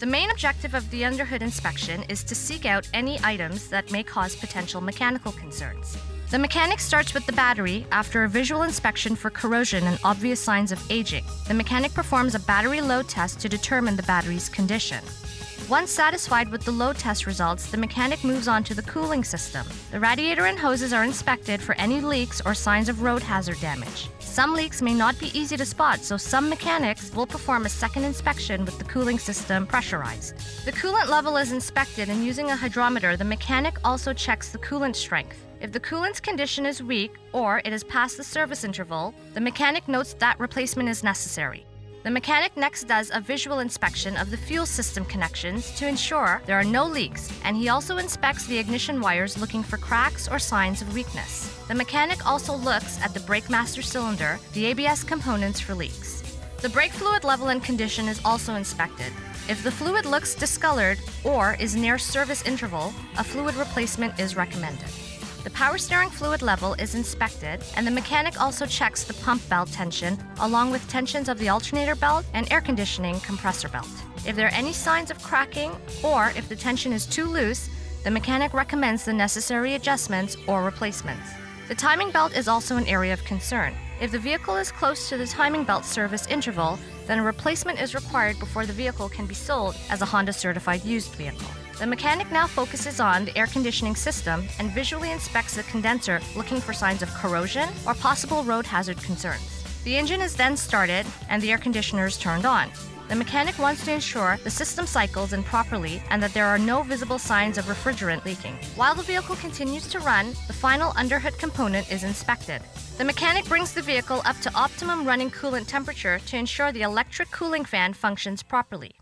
The main objective of the underhood inspection is to seek out any items that may cause potential mechanical concerns. The mechanic starts with the battery after a visual inspection for corrosion and obvious signs of aging. The mechanic performs a battery load test to determine the battery's condition. Once satisfied with the load test results, the mechanic moves on to the cooling system. The radiator and hoses are inspected for any leaks or signs of road hazard damage. Some leaks may not be easy to spot, so some mechanics will perform a second inspection with the cooling system pressurized. The coolant level is inspected, and using a hydrometer, the mechanic also checks the coolant strength. If the coolant's condition is weak or it is past the service interval, the mechanic notes that replacement is necessary. The mechanic next does a visual inspection of the fuel system connections to ensure there are no leaks, and he also inspects the ignition wires looking for cracks or signs of weakness. The mechanic also looks at the brake master cylinder, the ABS components for leaks. The brake fluid level and condition is also inspected. If the fluid looks discolored or is near service interval, a fluid replacement is recommended. The power steering fluid level is inspected, and the mechanic also checks the pump belt tension along with tensions of the alternator belt and air conditioning compressor belt. If there are any signs of cracking or if the tension is too loose, the mechanic recommends the necessary adjustments or replacements. The timing belt is also an area of concern. If the vehicle is close to the timing belt service interval, then a replacement is required before the vehicle can be sold as a Honda certified used vehicle. The mechanic now focuses on the air conditioning system and visually inspects the condenser looking for signs of corrosion or possible road hazard concerns. The engine is then started and the air conditioner is turned on. The mechanic wants to ensure the system cycles in properly and that there are no visible signs of refrigerant leaking. While the vehicle continues to run, the final underhood component is inspected. The mechanic brings the vehicle up to optimum running coolant temperature to ensure the electric cooling fan functions properly.